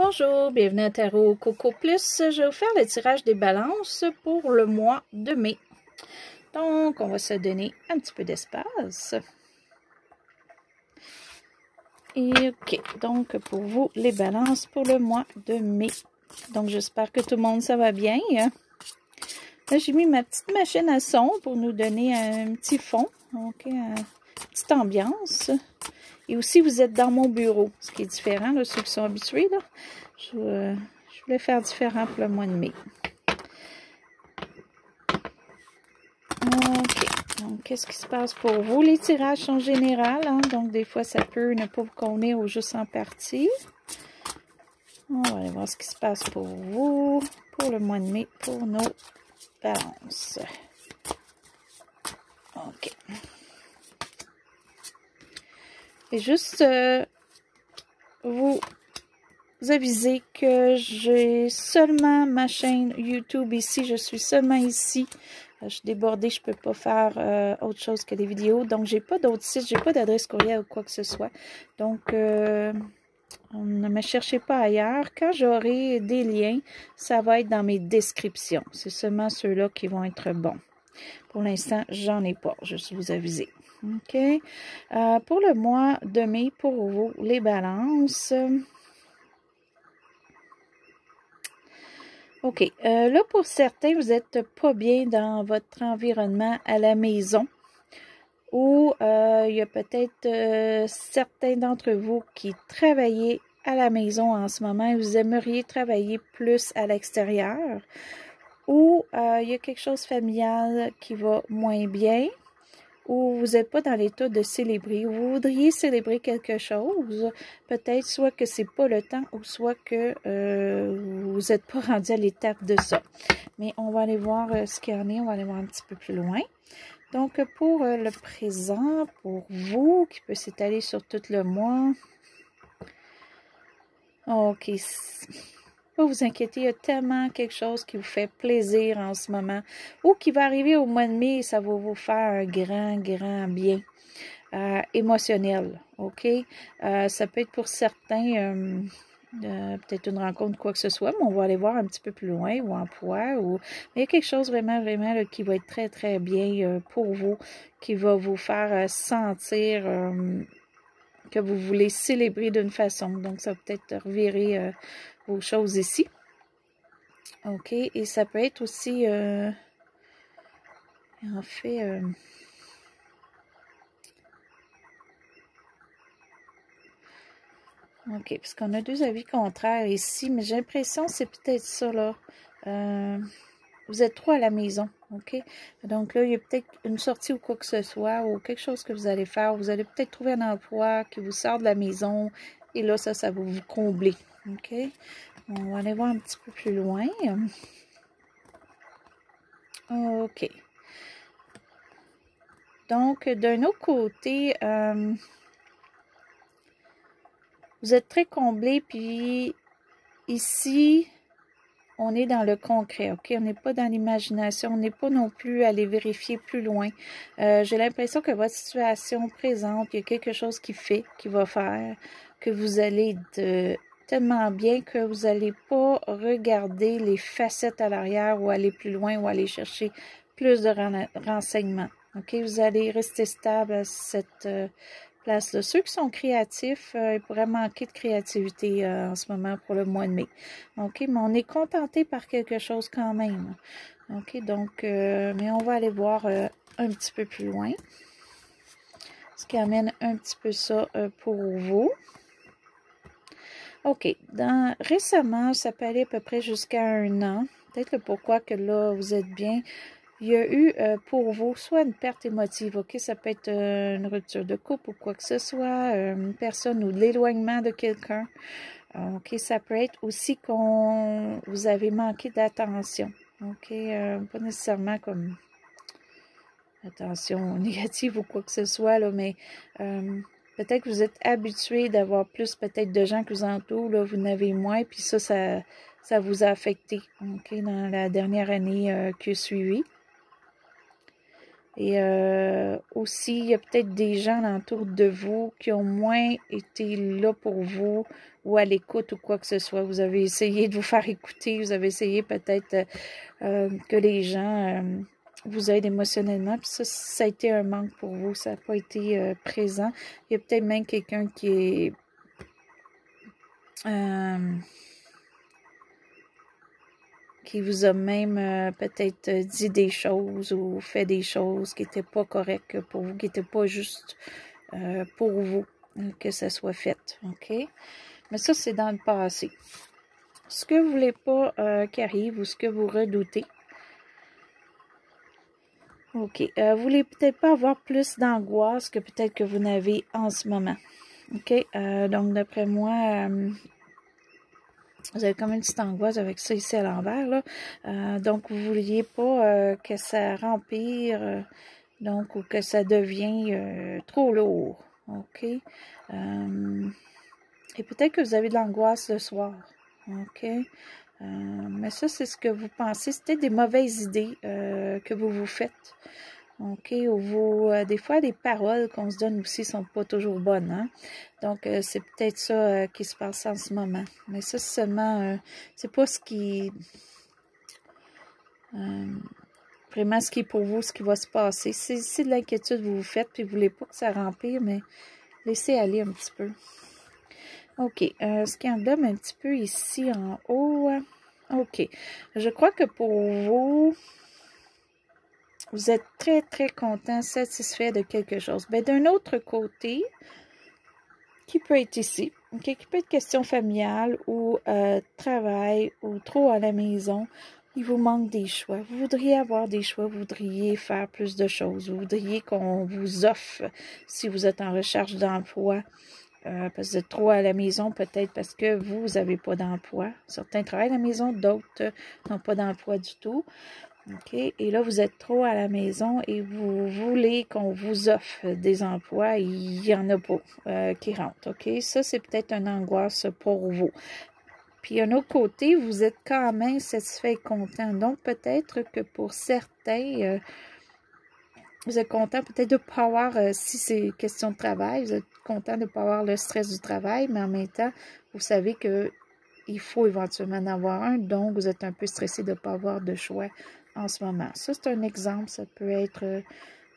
Bonjour, bienvenue à Tarot Coco Plus. Je vais vous faire le tirage des balances pour le mois de mai. Donc, on va se donner un petit peu d'espace. Et ok, donc pour vous, les balances pour le mois de mai. Donc, j'espère que tout le monde, ça va bien. Là, j'ai mis ma petite machine à son pour nous donner un petit fond. Ok, une petite ambiance. Et aussi, vous êtes dans mon bureau, ce qui est différent, là, ceux qui sont habitués. Là. Je voulais faire différent pour le mois de mai. Ok, donc qu'est-ce qui se passe pour vous? Les tirages sont généraux, hein? Donc des fois, ça peut ne pas vous convenir ou juste en partie. On va aller voir ce qui se passe pour vous, pour le mois de mai, pour nos balances. Ok. Et juste vous aviser que j'ai seulement ma chaîne YouTube ici. Je suis seulement ici. Je suis débordée, je ne peux pas faire autre chose que des vidéos. Donc, j'ai pas d'autres sites, j'ai pas d'adresse courriel ou quoi que ce soit. Donc, ne me cherchez pas ailleurs. Quand j'aurai des liens, ça va être dans mes descriptions. C'est seulement ceux-là qui vont être bons. Pour l'instant, j'en ai pas, juste vous aviser. OK. Pour le mois de mai, pour vous, les balances. OK. Là, pour certains, vous n'êtes pas bien dans votre environnement à la maison. Ou il y a peut-être certains d'entre vous qui travaillent à la maison en ce moment et vous aimeriez travailler plus à l'extérieur. Ou il y a quelque chose familial qui va moins bien. Ou vous n'êtes pas dans l'état de célébrer, ou vous voudriez célébrer quelque chose, peut-être soit que c'est pas le temps, ou soit que vous n'êtes pas rendu à l'étape de ça. Mais on va aller voir ce qu'il y en est, on va aller voir un petit peu plus loin. Donc, pour le présent, pour vous, qui peut s'étaler sur tout le mois. OK. Pas vous inquiéter, il y a tellement quelque chose qui vous fait plaisir en ce moment ou qui va arriver au mois de mai et ça va vous faire un grand bien émotionnel, OK? Ça peut être pour certains peut-être une rencontre, quoi que ce soit, mais on va aller voir un petit peu plus loin ou emploi. Mais il y a quelque chose vraiment là, qui va être très bien pour vous, qui va vous faire sentir que vous voulez célébrer d'une façon. Donc, ça va peut-être revirer vos choses ici. OK. Et ça peut être aussi, en fait, OK, parce qu'on a deux avis contraires ici, mais j'ai l'impression que c'est peut-être ça, là. Vous êtes trois à la maison, OK? Donc là, il y a peut-être une sortie ou quoi que ce soit, ou quelque chose que vous allez faire. Vous allez peut-être trouver un emploi qui vous sort de la maison, et là, ça va vous combler, OK? On va aller voir un petit peu plus loin. OK. Donc, d'un autre côté, vous êtes très comblé, puis ici, on est dans le concret, OK? On n'est pas dans l'imagination, on n'est pas non plus à aller vérifier plus loin. J'ai l'impression que votre situation présente, il y a quelque chose qui va faire, que vous allez tellement bien que vous n'allez pas regarder les facettes à l'arrière ou aller plus loin ou aller chercher plus de renseignements. OK? Vous allez rester stable à cette place-là. Ceux qui sont créatifs, ils pourraient manquer de créativité en ce moment pour le mois de mai. OK? Mais on est contenté par quelque chose quand même. OK? Donc, mais on va aller voir un petit peu plus loin. Ce qui amène un petit peu ça pour vous. OK. Récemment, ça peut aller à peu près jusqu'à 1 an. Peut-être le pourquoi que là, vous êtes bien. Il y a eu pour vous soit une perte émotive, OK? Ça peut être une rupture de couple ou quoi que ce soit, une personne ou de l'éloignement de quelqu'un. OK? Ça peut être aussi vous avez manqué d'attention. OK? Pas nécessairement comme attention négative ou quoi que ce soit, là, mais peut-être que vous êtes habitué d'avoir plus peut-être de gens qui vous entourent, là, vous n'avez moins, puis ça vous a affecté, OK, dans la dernière année qui a suivi. Et aussi, il y a peut-être des gens autour de vous qui ont moins été là pour vous ou à l'écoute ou quoi que ce soit. Vous avez essayé de vous faire écouter, vous avez essayé peut-être que les gens vous aident émotionnellement. Puis ça a été un manque pour vous, ça n'a pas été présent. Il y a peut-être même quelqu'un qui est... qui vous a même peut-être dit des choses ou fait des choses qui n'étaient pas correctes pour vous, qui n'étaient pas juste pour vous que ça soit fait, OK? Mais ça, c'est dans le passé. Ce que vous ne voulez pas qui arrive ou ce que vous redoutez, OK. Vous voulez peut-être pas avoir plus d'angoisse que peut-être que vous n'avez en ce moment, OK? Donc, d'après moi... vous avez comme une petite angoisse avec ça ici à l'envers, là. Donc, vous ne vouliez pas que ça rempire, donc, ou que ça devienne trop lourd. OK? Et peut-être que vous avez de l'angoisse le soir. OK? Mais ça, c'est ce que vous pensez. C'est peut-être des mauvaises idées que vous vous faites. OK? Ou des fois, les paroles qu'on se donne aussi sont pas toujours bonnes, hein? Donc, c'est peut-être ça qui se passe en ce moment. Mais ça, c'est seulement... c'est pas ce qui... vraiment ce qui est pour vous, ce qui va se passer. C'est de l'inquiétude que vous vous faites, puis vous voulez pas que ça rempire, mais laissez aller un petit peu. OK. Ce qui en donne un petit peu ici en haut. OK. Je crois que pour vous... vous êtes très, très content, satisfait de quelque chose. Mais d'un autre côté, qui peut être ici, okay, qui peut être question familiale ou travail ou trop à la maison, il vous manque des choix. Vous voudriez avoir des choix, vous voudriez faire plus de choses, vous voudriez qu'on vous offre, si vous êtes en recherche d'emploi, parce que vous êtes trop à la maison, peut-être parce que vous n'avez pas d'emploi. Certains travaillent à la maison, d'autres n'ont pas d'emploi du tout. OK? Et là, vous êtes trop à la maison et vous voulez qu'on vous offre des emplois. Il n'y en a pas qui rentrent. OK? Ça, c'est peut-être une angoisse pour vous. Puis, d'un autre côté, vous êtes quand même satisfait et content. Donc, peut-être que pour certains, vous êtes content peut-être de ne pas avoir, si c'est question de travail, vous êtes content de ne pas avoir le stress du travail, mais en même temps, vous savez que il faut éventuellement en avoir un, donc vous êtes un peu stressé de ne pas avoir de choix en ce moment. Ça, c'est un exemple. Ça peut être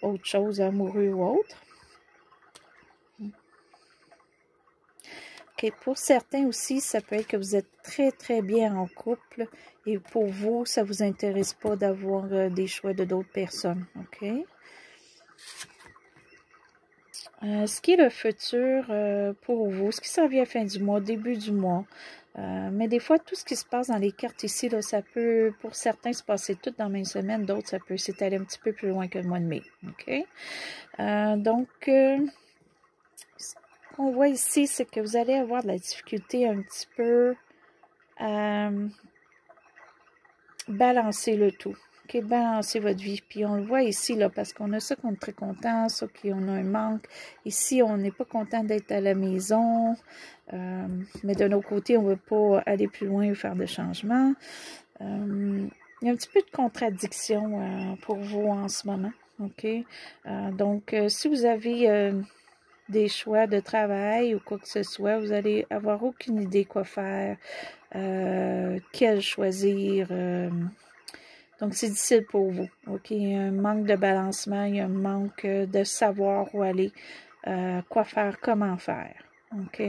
autre chose, amoureux ou autre. OK. Pour certains aussi, ça peut être que vous êtes très, très bien en couple et pour vous, ça ne vous intéresse pas d'avoir des choix de d'autres personnes. OK? Ce qui est le futur pour vous, ce qui s'en vient à la fin du mois, début du mois. Mais des fois, tout ce qui se passe dans les cartes ici, là, ça peut, pour certains, se passer tout dans la même semaine. D'autres, ça peut s'étaler un petit peu plus loin que le mois de mai. OK? Donc, ce qu'on voit ici, c'est que vous allez avoir de la difficulté un petit peu à balancer le tout. OK? Balancer votre vie. Puis, on le voit ici, là, parce qu'on a ça qu'on est très content, ça qu'on a un manque. Ici, on n'est pas content d'être à la maison. Mais de notre côté, on ne veut pas aller plus loin ou faire de changements. Il y a un petit peu de contradiction pour vous en ce moment. OK? Donc, si vous avez des choix de travail ou quoi que ce soit, vous allez avoir aucune idée quoi faire, quel choisir. Donc, c'est difficile pour vous. OK? Il y a un manque de balancement, il y a un manque de savoir où aller, quoi faire, comment faire. OK?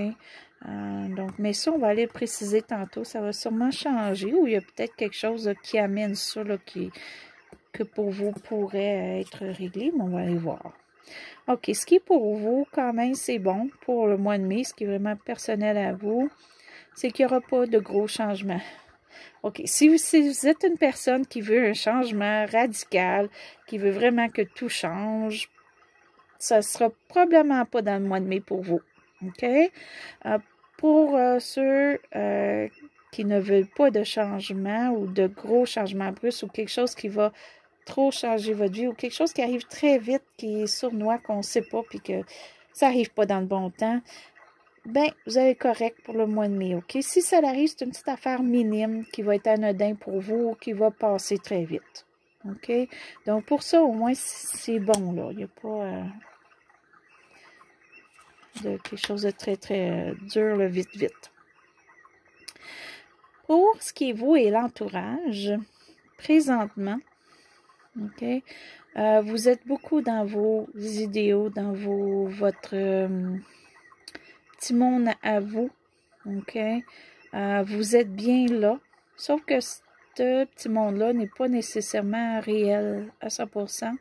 Donc, mais ça, on va aller le préciser tantôt. Ça va sûrement changer ou il y a peut-être quelque chose qui amène ça, là, que pour vous pourrait être réglé, mais on va aller voir. OK, ce qui est pour vous, quand même, c'est bon pour le mois de mai, ce qui est vraiment personnel à vous, c'est qu'il n'y aura pas de gros changements. OK, si vous êtes une personne qui veut un changement radical, qui veut vraiment que tout change, ça ne sera probablement pas dans le mois de mai pour vous. OK? Pour ceux qui ne veulent pas de changement ou de gros changements brusques ou quelque chose qui va trop changer votre vie ou quelque chose qui arrive très vite, qui est sournois, qu'on ne sait pas, puis que ça n'arrive pas dans le bon temps, ben, vous allez être correct pour le mois de mai, OK? Si ça arrive, c'est une petite affaire minime qui va être anodin pour vous ou qui va passer très vite. OK? Donc, pour ça, au moins, c'est bon, là. Il n'y a pas de quelque chose de très, très dur, là, vite, vite. Pour ce qui est vous et l'entourage, présentement, OK? Vous êtes beaucoup dans vos idéaux, dans votre petit monde à vous, OK? Vous êtes bien là, sauf que ce petit monde-là n'est pas nécessairement réel à 100%,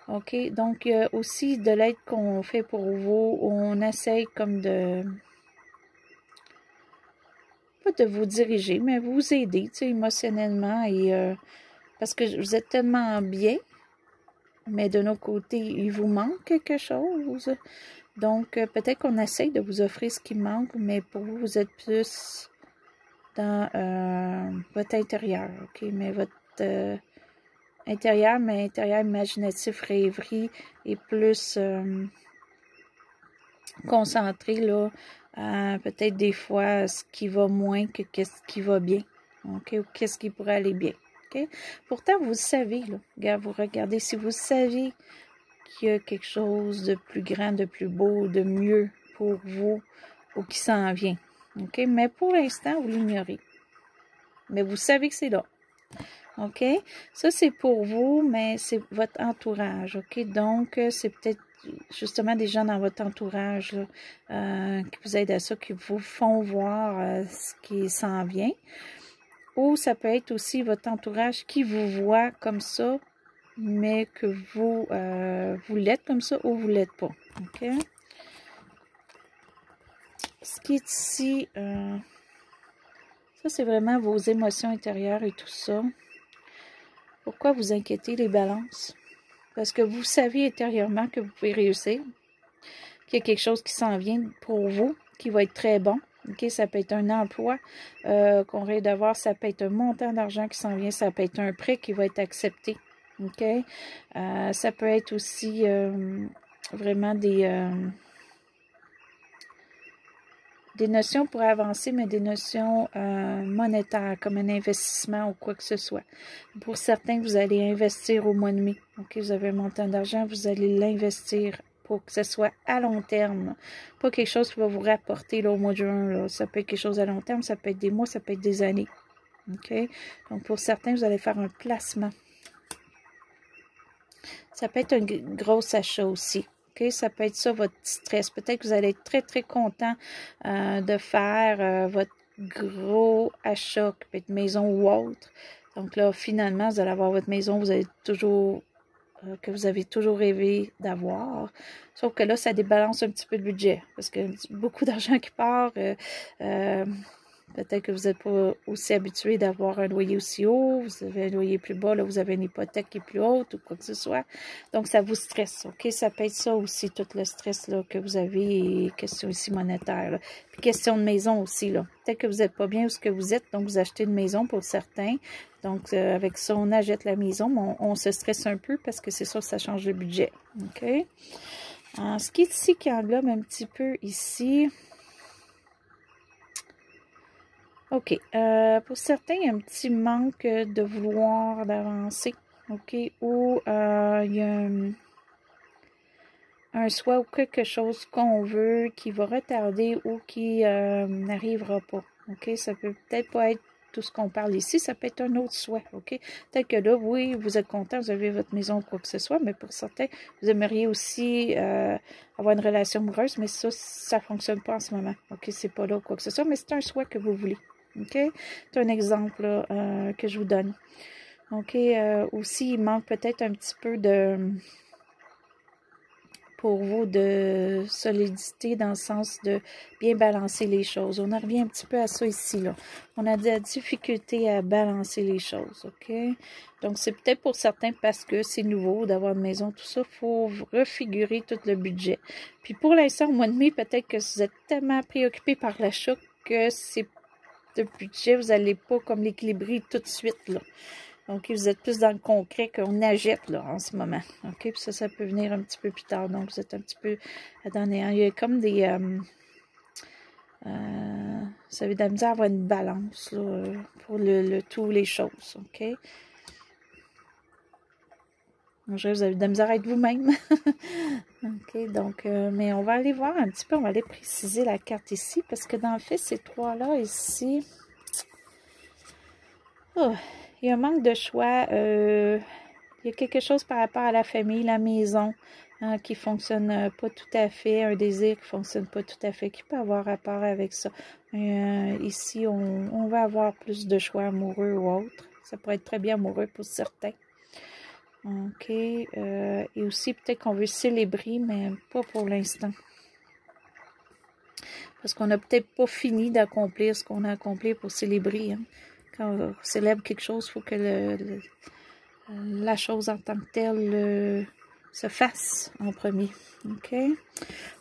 OK? Donc, il y a aussi de l'aide qu'on fait pour vous, on essaye comme de, pas de vous diriger, mais vous aider, tu sais, émotionnellement, et parce que vous êtes tellement bien, mais de nos côtés, il vous manque quelque chose. Donc, peut-être qu'on essaye de vous offrir ce qui manque, mais pour vous, vous êtes plus dans votre intérieur, OK? Mais votre intérieur, mais intérieur imaginatif, rêverie, est plus concentré, là, à peut-être des fois ce qui va moins que qu'est-ce qui va bien, OK? Ou qu'est-ce qui pourrait aller bien, OK? Pourtant, vous savez, là, vous regardez, si vous savez qu'il y a quelque chose de plus grand, de plus beau, de mieux pour vous ou qui s'en vient. OK? Mais pour l'instant, vous l'ignorez. Mais vous savez que c'est là. OK? Ça, c'est pour vous, mais c'est votre entourage. OK? Donc, c'est peut-être justement des gens dans votre entourage là, qui vous aident à ça, qui vous font voir ce qui s'en vient. Ou ça peut être aussi votre entourage qui vous voit comme ça, mais que vous, vous l'êtes comme ça ou vous ne l'êtes pas. OK? Ce qui est ici, ça c'est vraiment vos émotions intérieures et tout ça. Pourquoi vous inquiétez les balances? Parce que vous savez intérieurement que vous pouvez réussir, qu'il y a quelque chose qui s'en vient pour vous, qui va être très bon. OK? Ça peut être un emploi qu'on rêve d'avoir, ça peut être un montant d'argent qui s'en vient, ça peut être un prêt qui va être accepté. OK? Ça peut être aussi vraiment des notions pour avancer, mais des notions monétaires, comme un investissement ou quoi que ce soit. Pour certains, vous allez investir au mois de mai. OK? Vous avez un montant d'argent, vous allez l'investir pour que ce soit à long terme. Pas quelque chose qui va vous rapporter là, au mois de juin. Là. Ça peut être quelque chose à long terme, ça peut être des mois, ça peut être des années. OK? Donc, pour certains, vous allez faire un placement. Ça peut être un gros achat aussi. Okay? Ça peut être ça, votre stress. Peut-être que vous allez être très, très content de faire votre gros achat, qui peut être maison ou autre. Donc là, finalement, vous allez avoir votre maison, vous avez toujours, que vous avez toujours rêvé d'avoir. Sauf que là, ça débalance un petit peu le budget. Parce que beaucoup d'argent qui part, peut-être que vous n'êtes pas aussi habitué d'avoir un loyer aussi haut, vous avez un loyer plus bas, là, vous avez une hypothèque qui est plus haute ou quoi que ce soit. Donc, ça vous stresse, OK? Ça peut être ça aussi, tout le stress là, que vous avez, et question ici monétaire. Là. Puis, question de maison aussi, là. Peut-être que vous n'êtes pas bien où ce que vous êtes, donc vous achetez une maison pour certains. Donc, avec ça, on achète la maison, mais on se stresse un peu parce que c'est sûr que ça change le budget, OK? Alors, ce qui est ici, qui englobe un petit peu ici... OK. Pour certains, il y a un petit manque de vouloir d'avancer. OK. Ou il y a un souhait ou quelque chose qu'on veut qui va retarder ou qui n'arrivera pas. OK. Ça peut peut-être pas être tout ce qu'on parle ici. Ça peut être un autre souhait. OK. Peut-être que là, oui, vous êtes content, vous avez votre maison ou quoi que ce soit, mais pour certains, vous aimeriez aussi avoir une relation amoureuse, mais ça ne fonctionne pas en ce moment. OK. C'est pas là ou quoi que ce soit, mais c'est un souhait que vous voulez. OK? C'est un exemple là, que je vous donne. OK? Aussi, il manque peut-être un petit peu pour vous de solidité dans le sens de bien balancer les choses. On en revient un petit peu à ça ici, là. On a de la difficulté à balancer les choses, OK? Donc, c'est peut-être pour certains parce que c'est nouveau d'avoir une maison, tout ça, il faut refigurer tout le budget. Puis pour l'instant, au mois de mai, peut-être que vous êtes tellement préoccupé par l'achat que c'est de budget, vous n'allez pas comme l'équilibrer tout de suite, là. Donc, vous êtes plus dans le concret qu'on achète, là, en ce moment. OK? Puis ça peut venir un petit peu plus tard. Donc, vous êtes un petit peu dans néant. Il y a comme des... vous avez de la misère à avoir une balance, là, pour le tout, les choses. OK? Vous avez de la misère à être vous-même. OK, donc, mais on va aller voir un petit peu, on va aller préciser la carte ici, parce que dans le fait, ces trois-là ici, oh, il y a un manque de choix. Il y a quelque chose par rapport à la famille, la maison, hein, qui ne fonctionne pas tout à fait, un désir qui ne fonctionne pas tout à fait, qui peut avoir rapport avec ça. Ici, on va avoir plus de choix amoureux ou autres. Ça pourrait être très bien amoureux pour certains. OK. Et aussi, peut-être qu'on veut célébrer, mais pas pour l'instant. Parce qu'on n'a peut-être pas fini d'accomplir ce qu'on a accompli pour célébrer. Hein. Quand on célèbre quelque chose, il faut que la chose en tant que telle se fasse en premier. OK?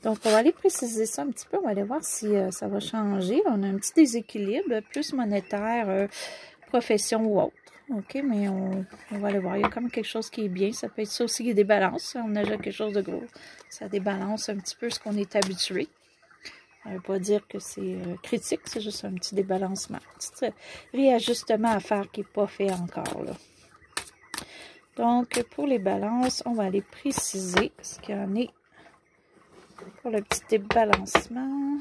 Donc, on va aller préciser ça un petit peu. On va aller voir si ça va changer. On a un petit déséquilibre, plus monétaire, profession ou autre. OK, mais on va aller voir. Il y a quand même quelque chose qui est bien. Ça peut être ça aussi, il y a des balances. On a déjà quelque chose de gros. Ça débalance un petit peu ce qu'on est habitué. Ça ne veut pas dire que c'est critique, c'est juste un petit débalancement. Un petit réajustement à faire qui n'est pas fait encore, là. Donc, pour les balances, on va aller préciser ce qu'il y en est pour le petit débalancement.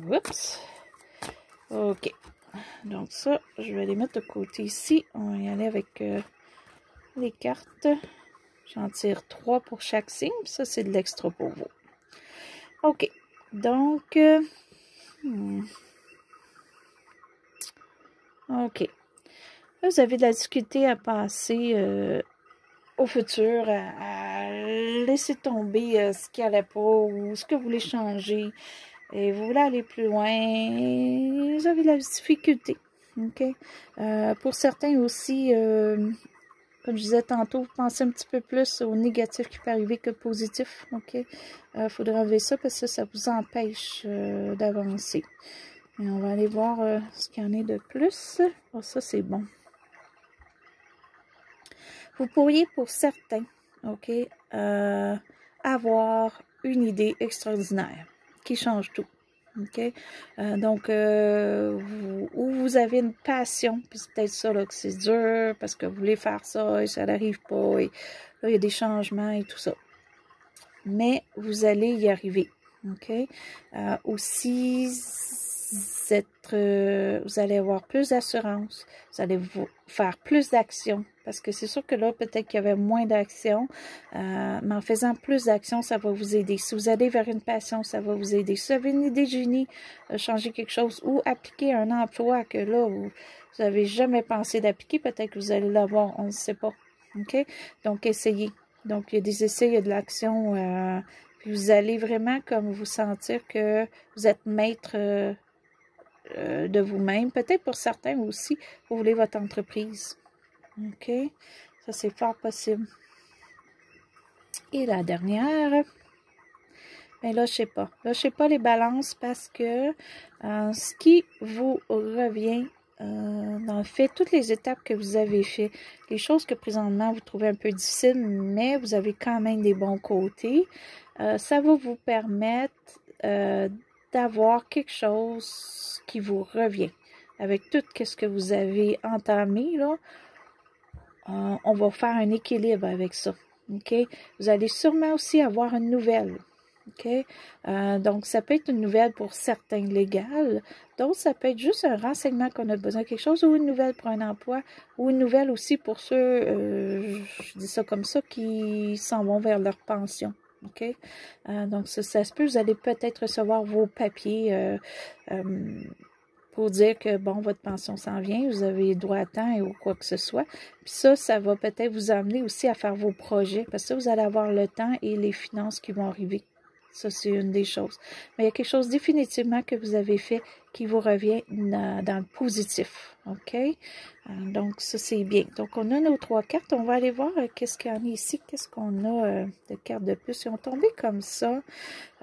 Oups! OK. Donc ça, je vais les mettre de côté ici. On va y aller avec les cartes. J'en tire 3 pour chaque signe. Ça, c'est de l'extra pour vous. OK. Donc, OK. Là, vous avez de la difficulté à passer au futur, à laisser tomber ce qui n'allait pas ou ce que vous voulez changer. Et vous voulez aller plus loin, vous avez de la difficulté. OK? Pour certains aussi, comme je disais tantôt, vous pensez un petit peu plus au négatif qui peut arriver que positif. OK? Faudrait enlever ça parce que ça vous empêche d'avancer. Et on va aller voir ce qu'il y en a de plus. Oh, ça, c'est bon. Vous pourriez, pour certains, OK, avoir une idée extraordinaire qui change tout. OK? Donc, vous avez une passion, puis c'est peut-être ça là, que c'est dur, parce que vous voulez faire ça et ça n'arrive pas, et là, il y a des changements et tout ça. Mais vous allez y arriver. OK? Aussi, vous allez avoir plus d'assurance, vous allez faire plus d'actions, parce que c'est sûr que là, peut-être qu'il y avait moins d'actions, mais en faisant plus d'actions, ça va vous aider. Si vous allez vers une passion, ça va vous aider. Si vous avez une idée de génie, changer quelque chose ou appliquer un emploi que là, vous n'avez jamais pensé d'appliquer, peut-être que vous allez l'avoir, on ne sait pas. OK? Donc, essayez. Donc, il y a des essais, il y a de l'action, puis vous allez vraiment comme vous sentir que vous êtes maître de vous-même. Peut-être pour certains aussi, vous voulez votre entreprise. OK? Ça, c'est fort possible. Et la dernière, bien là, je sais pas. Là, je sais pas les balances parce que ce qui vous revient, dans le fait, toutes les étapes que vous avez fait, les choses que présentement vous trouvez un peu difficiles, mais vous avez quand même des bons côtés, ça va vous permettre d'avoir quelque chose qui vous revient. Avec tout ce que vous avez entamé, là, on va faire un équilibre avec ça. OK? Vous allez sûrement aussi avoir une nouvelle. OK? Donc, ça peut être une nouvelle pour certains légales. Donc, ça peut être juste un renseignement qu'on a besoin de quelque chose ou une nouvelle pour un emploi ou une nouvelle aussi pour ceux, je dis ça comme ça, qui s'en vont vers leur pension. OK? Donc, ça se peut. Vous allez peut-être recevoir vos papiers pour dire que, bon, votre pension s'en vient, vous avez droit à temps ou quoi que ce soit. Puis ça va peut-être vous amener aussi à faire vos projets parce que vous allez avoir le temps et les finances qui vont arriver. Ça, c'est une des choses. Mais il y a quelque chose définitivement que vous avez fait qui vous revient dans le positif. OK? Donc, ça, c'est bien. Donc, on a nos 3 cartes. On va aller voir qu'est-ce qu'il y en a ici. Qu'est-ce qu'on a de cartes de plus. Ils ont tombé comme ça.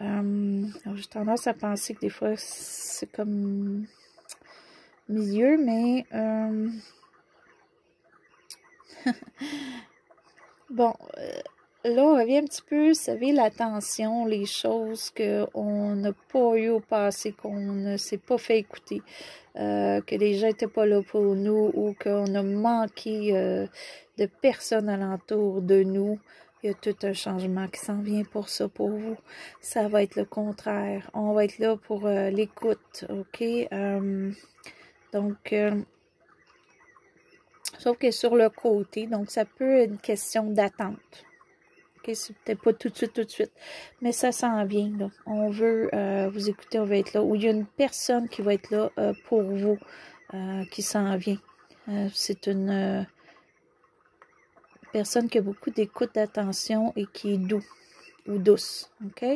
J'ai tendance à penser que des fois, c'est comme milieu, mais bon, là, on revient un petit peu, vous savez, l'attention, les choses qu'on n'a pas eu au passé, qu'on ne s'est pas fait écouter, que les gens n'étaient pas là pour nous ou qu'on a manqué de personnes alentour de nous. Il y a tout un changement qui s'en vient pour ça, pour vous. Ça va être le contraire. On va être là pour l'écoute, OK? Donc, sauf que sur le côté, donc ça peut être une question d'attente. OK? C'est peut-être pas tout de suite, mais ça s'en vient, là. On veut vous écouter, on va être là. Ou il y a une personne qui va être là pour vous, qui s'en vient. C'est une personne qui a beaucoup d'écoute, d'attention et qui est doux ou douce, OK?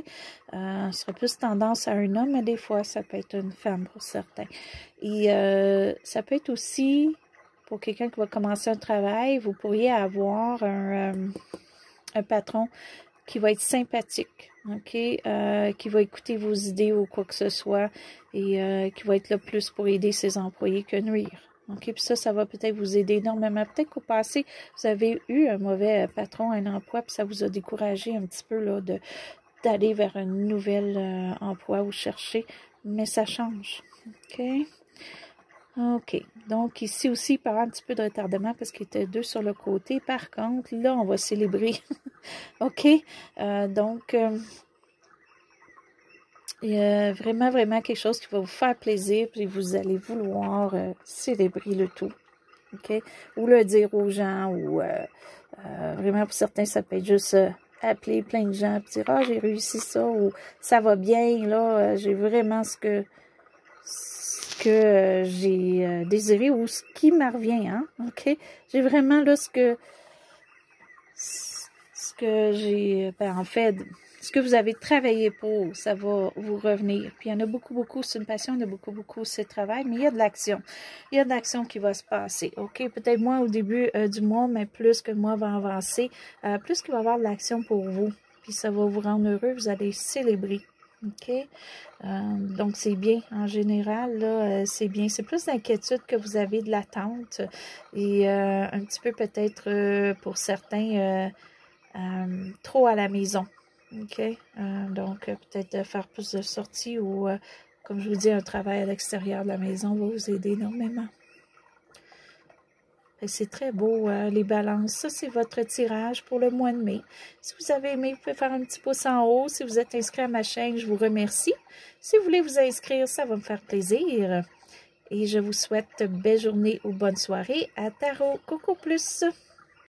Ce sera plus tendance à un homme, mais des fois, ça peut être une femme pour certains. Et ça peut être aussi, pour quelqu'un qui va commencer un travail, vous pourriez avoir un patron qui va être sympathique, OK? Qui va écouter vos idées ou quoi que ce soit et qui va être là plus pour aider ses employés que nuire. OK, puis ça va peut-être vous aider énormément. Peut-être qu'au passé, vous avez eu un mauvais patron, un emploi, puis ça vous a découragé un petit peu là d'aller vers un nouvel emploi ou chercher, mais ça change. OK? OK. Donc, ici aussi, il peut y avoir un petit peu de retardement parce qu'il était 2 sur le côté. Par contre, là, on va célébrer. OK? Donc, il y a vraiment, vraiment quelque chose qui va vous faire plaisir, puis vous allez vouloir célébrer le tout. OK? Ou le dire aux gens, ou vraiment pour certains, ça peut être juste appeler plein de gens, puis dire, ah, j'ai réussi ça, ou ça va bien, là, j'ai vraiment ce que j'ai désiré, ou ce qui me revient, hein? OK? J'ai vraiment, là, ce que j'ai, en fait, ce que vous avez travaillé pour, ça va vous revenir. Puis il y en a beaucoup, beaucoup, c'est une passion, il y en a beaucoup, beaucoup, c'est le travail, mais il y a de l'action. Il y a de l'action qui va se passer, OK? Peut-être moins au début du mois, mais plus que le mois va avancer, plus qu'il va y avoir de l'action pour vous. Puis ça va vous rendre heureux, vous allez célébrer, OK? Donc c'est bien, en général, là, c'est bien. C'est plus d'inquiétude que vous avez de l'attente et un petit peu peut-être pour certains trop à la maison. OK? Donc, peut-être faire plus de sorties ou, comme je vous dis, un travail à l'extérieur de la maison va vous aider énormément. C'est très beau, les balances. Ça, c'est votre tirage pour le mois de mai. Si vous avez aimé, vous pouvez faire un petit pouce en haut. Si vous êtes inscrit à ma chaîne, je vous remercie. Si vous voulez vous inscrire, ça va me faire plaisir. Et je vous souhaite belle journée ou bonne soirée à Tarot Coco Plus.